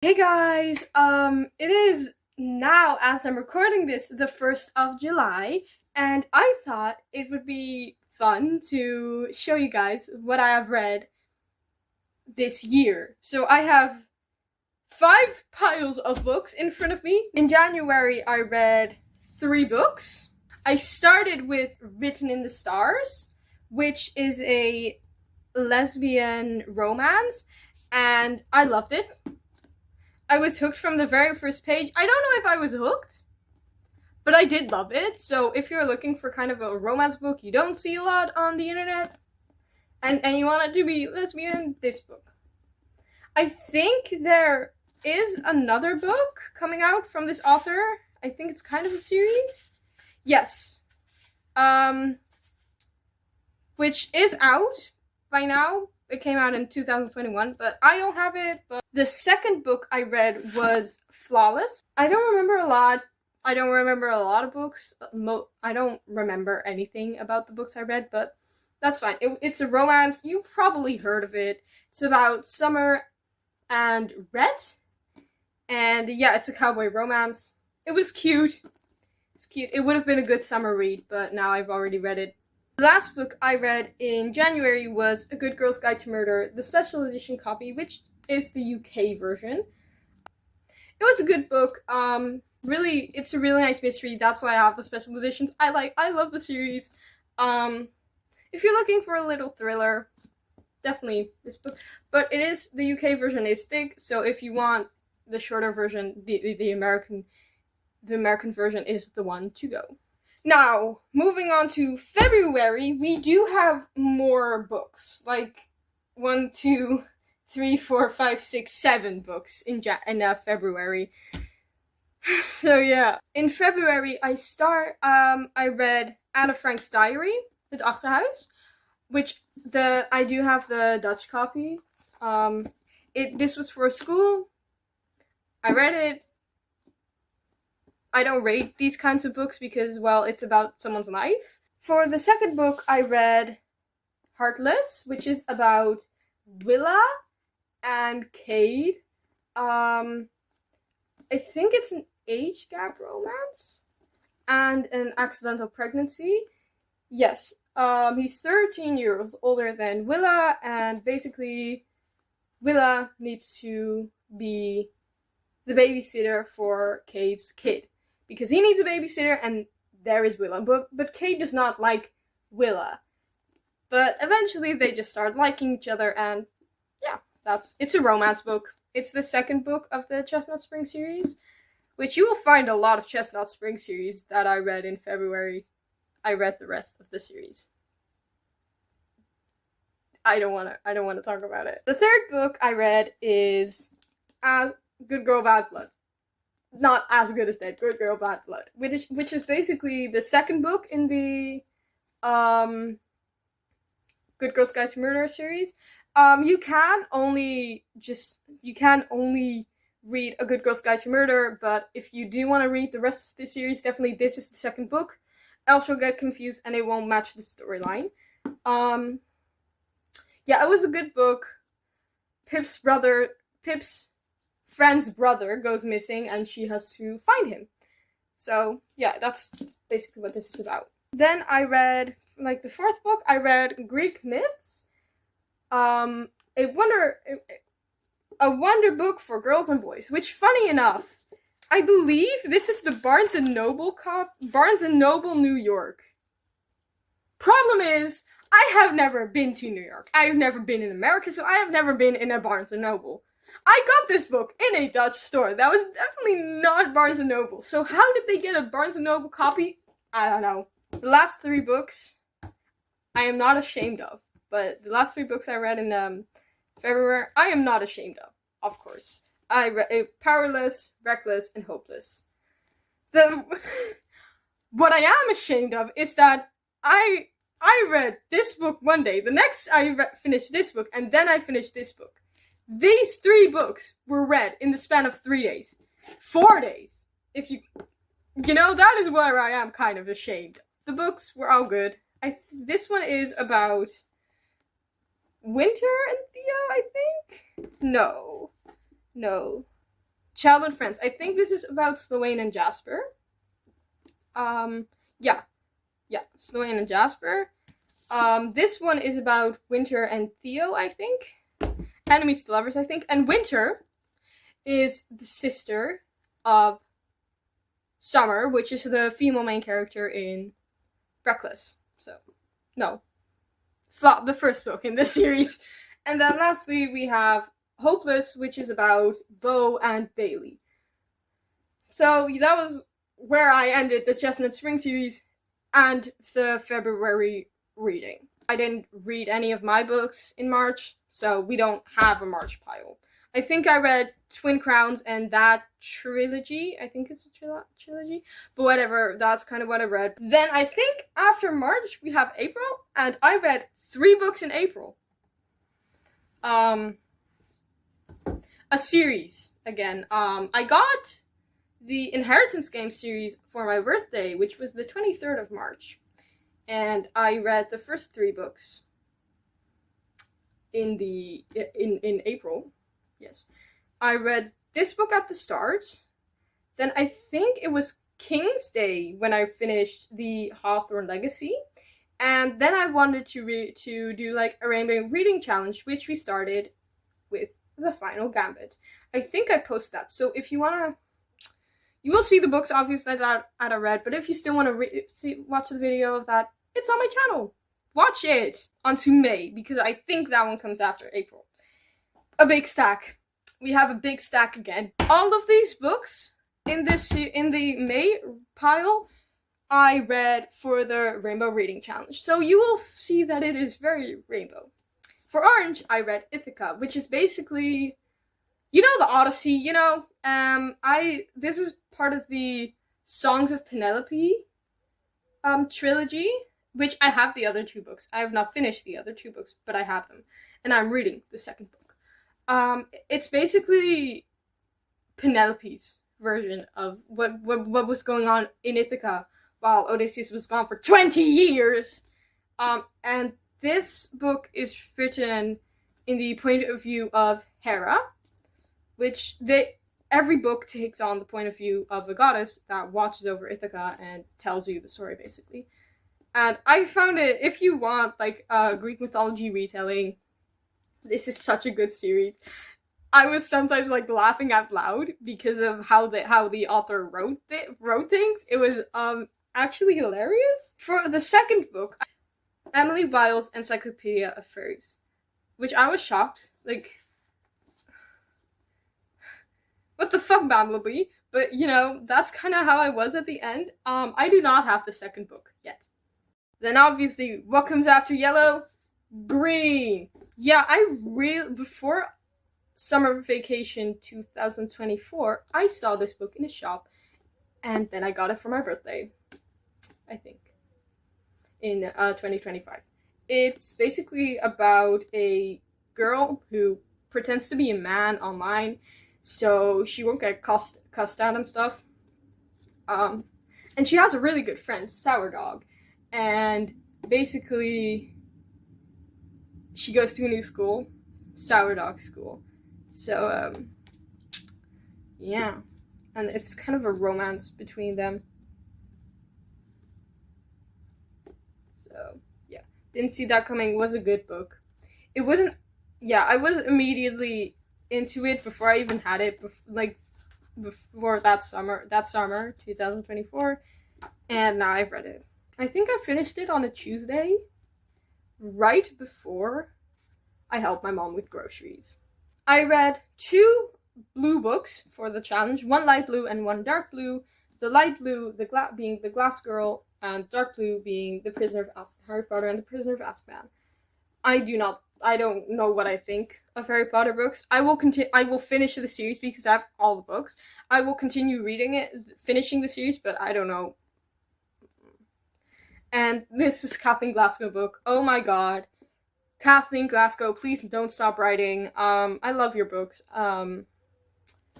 Hey guys, it is now, as I'm recording this, the 1st of July, and I thought it would be fun to show you guys what I have read this year. So I have 5 piles of books in front of me. In January, I read 3 books. I started with Written in the Stars, which is a lesbian romance, and I loved it. I was hooked from the very first page. I don't know if I was hooked, but I did love it. So if you're looking for kind of a romance book you don't see a lot on the internet, and you want it to be lesbian, this book. I think there is another book coming out from this author. I think it's kind of a series. Yes. Which is out by now. It came out in 2021, but I don't have it. But the second book I read was Flawless. I don't remember a lot. I don't remember a lot of books. I don't remember anything about the books I read, but that's fine. It's a romance. You probably heard of it. It's about Summer and Rhett. And yeah, it's a cowboy romance. It was cute. It's cute. It would have been a good summer read, but now I've already read it. The last book I read in January was A Good Girl's Guide to Murder, the special edition copy, which is the UK version. It was a good book. Really, it's a really nice mystery. That's why I have the special editions. I love the series. If you're looking for a little thriller, definitely this book. But the UK version is thick, so if you want the shorter version, the American version is the one to go. Now, moving on to February, we do have more books. Like 1, 2, 3, 4, 5, 6, 7 books in February. So yeah, in February I read Anne Frank's Diary, Het Achterhuis, which I do have the Dutch copy. This was for school. I read it. I don't rate these kinds of books because, well, it's about someone's life. For the second book, I read Heartless, which is about Willa and Cade. I think it's an age gap romance and an accidental pregnancy. Yes, he's 13 years older than Willa, and basically Willa needs to be the babysitter for Cade's kid. Because he needs a babysitter, and there is Willa. But Cade does not like Willa. But eventually they just start liking each other, and yeah, it's a romance book. It's the second book of the Chestnut Spring series, which you will find a lot of Chestnut Spring series that I read in February. I read the rest of the series. I don't want to talk about it. The third book I read is Good Girl, Bad Blood. Not as good as that, Good Girl, Bad Blood, which is basically the second book in the Good Girls Guide to Murder series. You can only read A Good Girl's Guide to Murder, but if you do want to read the rest of the series, definitely this is the second book. Else you'll get confused and it won't match the storyline. Yeah, it was a good book. Pip's friend's brother goes missing and she has to find him. So yeah, that's basically what this is about. Then I read, like the fourth book, I read Greek Myths. A wonder book for girls and boys, which, funny enough, I believe this is the Barnes & Noble New York. Problem is, I have never been to New York. I've never been in America, so I have never been in a Barnes & Noble. I got this book in a Dutch store. That was definitely not Barnes & Noble. So how did they get a Barnes & Noble copy? I don't know. The last 3 books, I am not ashamed of. But the last 3 books I read in February, I am not ashamed of course. I read Powerless, Reckless, and Hopeless. What I am ashamed of is that I read this book one day. The next I finished this book, and then I finished this book. These 3 books were read in the span of 3 days. 4 days. If that is where I am kind of ashamed. The books were all good. This one is about Winter and Theo, I think? No. Childhood Friends. I think this is about Sloane and Jasper. Yeah, Sloane and Jasper. This one is about Winter and Theo, I think. Enemies to lovers, I think. And Winter is the sister of Summer, which is the female main character in Reckless. So, no. The first book in this series. And then lastly, we have Hopeless, which is about Bo and Bailey. So, that was where I ended the Chestnut Spring series and the February reading. I didn't read any of my books in March, so we don't have a March pile. I think I read Twin Crowns and that trilogy. I think it's a trilogy. But whatever, that's kind of what I read. Then I think after March, we have April. And I read 3 books in April. A series, again. I got the Inheritance Game series for my birthday, which was the 23rd of March. And I read the first 3 books in April. Yes. I read this book at the start. Then I think it was King's Day when I finished the Hawthorne Legacy. And then I wanted to do like a rainbow reading challenge, which we started with the Final Gambit. I think I post that. So if you wanna, you will see the books obviously that I read. But if you still want to watch the video of that, it's on my channel. Watch it onto May because I think that one comes after April. A big stack. We have a big stack again. All of these books in the May pile, I read for the Rainbow Reading Challenge. So you will see that it is very rainbow. For Orange, I read Ithaca, which is basically, you know, the Odyssey. You know, this is part of the Songs of Penelope trilogy, which I have the other 2 books. I have not finished the other 2 books, but I have them, and I'm reading the second book. It's basically Penelope's version of what was going on in Ithaca while Odysseus was gone for 20 years. And this book is written in the point of view of Hera, which every book takes on the point of view of the goddess that watches over Ithaca and tells you the story, basically. And I found it, if you want, like, a Greek mythology retelling, this is such a good series. I was sometimes like laughing out loud because of how the author wrote things. It was actually hilarious. For the second book, Emily Biles' Encyclopedia of Fairies, which I was shocked. Like, what the fuck, Bumblebee? But you know, that's kind of how I was at the end. I do not have the second book yet. Then obviously, what comes after yellow? Green. Yeah, before summer vacation 2024, I saw this book in a shop, and then I got it for my birthday, I think, in 2025. It's basically about a girl who pretends to be a man online, so she won't get cussed out and stuff. And she has a really good friend, Sour Dog, and basically she goes to a new school, Sour Dog School. So, yeah. And it's kind of a romance between them. So, yeah. Didn't see that coming. Was a good book. It wasn't, yeah, I was immediately into it before I even had it, before that summer, 2024. And now I've read it. I think I finished it on a Tuesday, right before I helped my mom with groceries. I read 2 blue books for the challenge, 1 light blue and 1 dark blue. The light blue being The Glass Girl, and dark blue being The Prisoner of Harry Potter and The Prisoner of Azkaban. I don't know what I think of Harry Potter books. I will finish the series because I have all the books. I will continue finishing the series, but I don't know. And this was Kathleen Glasgow book. Oh my god. Kathleen Glasgow, please don't stop writing. I love your books. Don't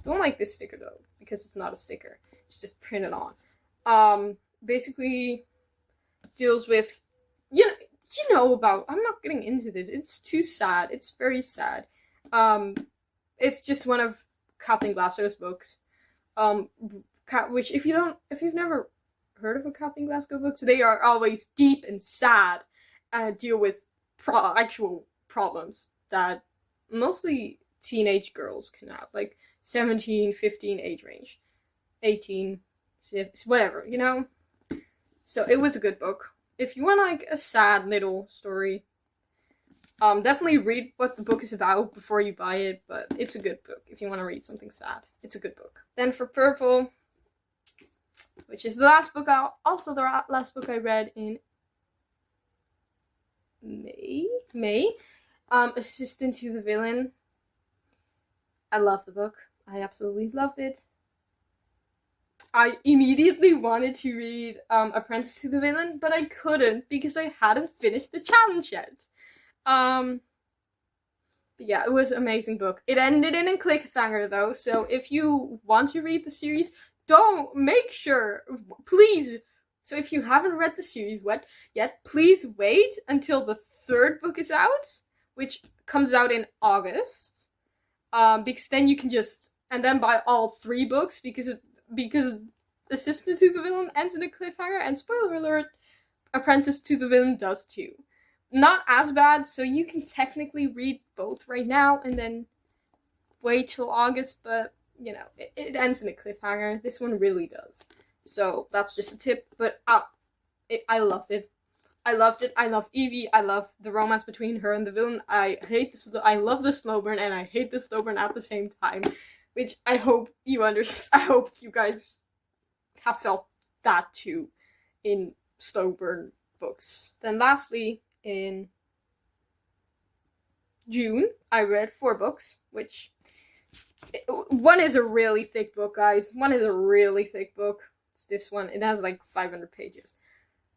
like this sticker though, because it's not a sticker. It's just printed on. Basically deals with, you know about, I'm not getting into this. It's too sad. It's very sad. It's just one of Kathleen Glasgow's books. Which if you've never heard of a Kathleen Glasgow books, they are always deep and sad and deal with actual problems that mostly teenage girls can have, like 17, 15 age range, 18, whatever, you know? So it was a good book. If you want like a sad little story, definitely read what the book is about before you buy it, but it's a good book if you want to read something sad. It's a good book. Then for purple, which is the last book last book I read in May. Assistant to the Villain. I love the book. I absolutely loved it. I immediately wanted to read Apprentice to the Villain, but I couldn't because I hadn't finished the challenge yet. But yeah, it was an amazing book. It ended in a cliffhanger though, so if you want to read the series, please. So if you haven't read the series yet, please wait until the third book is out, which comes out in August. Because then you can and then buy all 3 books because Assistant to the Villain ends in a cliffhanger, and spoiler alert, Apprentice to the Villain does too. Not as bad, so you can technically read both right now and then wait till August, but you know, it ends in a cliffhanger. This one really does. So that's just a tip, but I loved it. I loved it. I love Evie. I love the romance between her and the villain. I love the slow burn, and I hate the slow burn at the same time, which I hope you understand. I hope you guys have felt that too in slow burn books. Then lastly, in June, I read 4 books, which one is a really thick book, guys. One is a really thick book. It's this one. It has like 500 pages.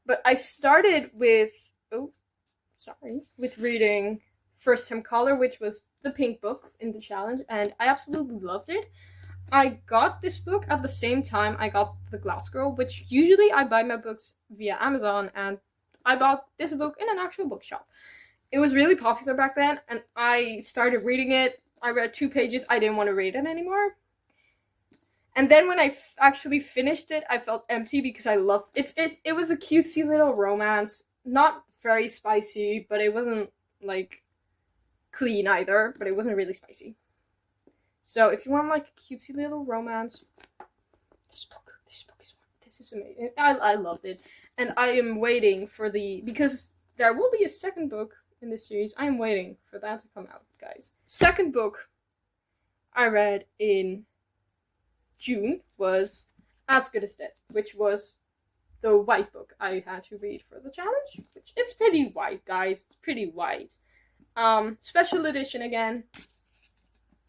But I started with reading First Time Caller, which was the pink book in the challenge, and I absolutely loved it. I got this book at the same time I got The Glass Girl, which usually I buy my books via Amazon, and I bought this book in an actual bookshop. It was really popular back then, and I started reading it. I read 2 pages. I didn't want to read it anymore. And then when I actually finished it, I felt empty because I loved it. It was a cutesy little romance. Not very spicy, but it wasn't, like, clean either. But it wasn't really spicy. So if you want, like, a cutesy little romance, this is amazing. I loved it. And I am waiting for because there will be a second book in this series. I am waiting for that to come out, guys. Second book I read in June was As Good as Dead, which was the white book I had to read for the challenge. Which it's pretty white, guys. It's pretty white. Special edition again.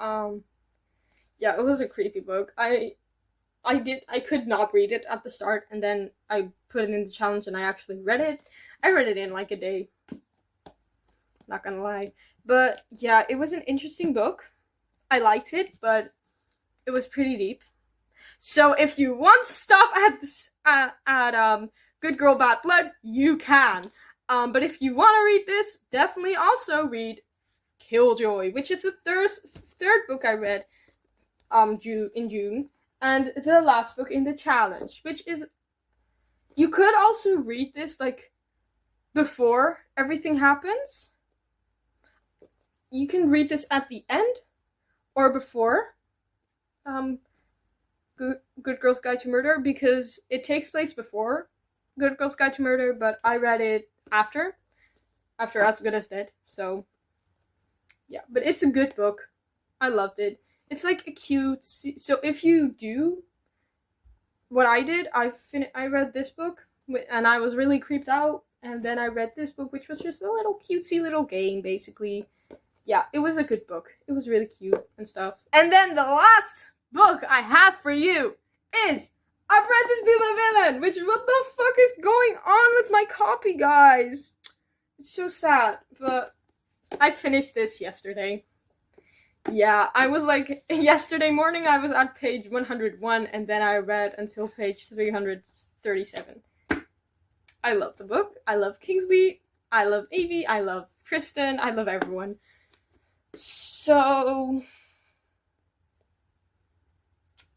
Yeah, it was a creepy book. I could not read it at the start, and then I put it in the challenge and I actually read it. I read it in like a day. Not gonna lie. But yeah, it was an interesting book. I liked it, but it was pretty deep. So if you want to stop at Good Girl Bad Blood, you can. But if you want to read this, definitely also read Killjoy, which is the third book I read in June, and the last book in the challenge, which is, you could also read this like before everything happens. You can read this at the end or before Good Girl's Guide to Murder, because it takes place before Good Girl's Guide to Murder, but I read it after As Good as Dead. So yeah, but it's a good book. I loved it. It's like a cute. So if you do what I did, I read this book and I was really creeped out, and then I read this book, which was just a little cutesy little game, basically. Yeah, it was a good book. It was really cute and stuff. And then the last book I have for you is Apprentice to the Villain, which, what the fuck is going on with my copy, guys? It's so sad, but I finished this yesterday. Yeah, I was like, yesterday morning I was at page 101, and then I read until page 337. I love the book. I love Kingsley. I love Evie. I love Tristan. I love everyone. So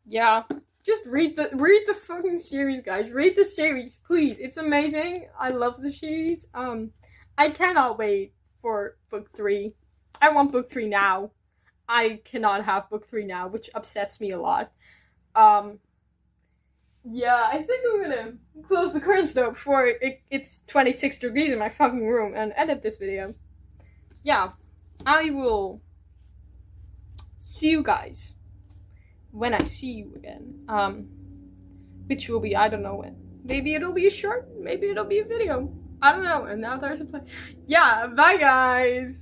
yeah, just read the fucking series, guys. Read the series, please. It's amazing. I love the series. I cannot wait for book 3. I want book 3 now. I cannot have book 3 now, which upsets me a lot. Yeah, I think I'm gonna close the curtains though before it's 26 degrees in my fucking room and edit this video. Yeah, I will see you guys when I see you again. Which will be, I don't know when. Maybe it'll be a short, maybe it'll be a video. I don't know, and now there's a plan. Yeah, bye guys!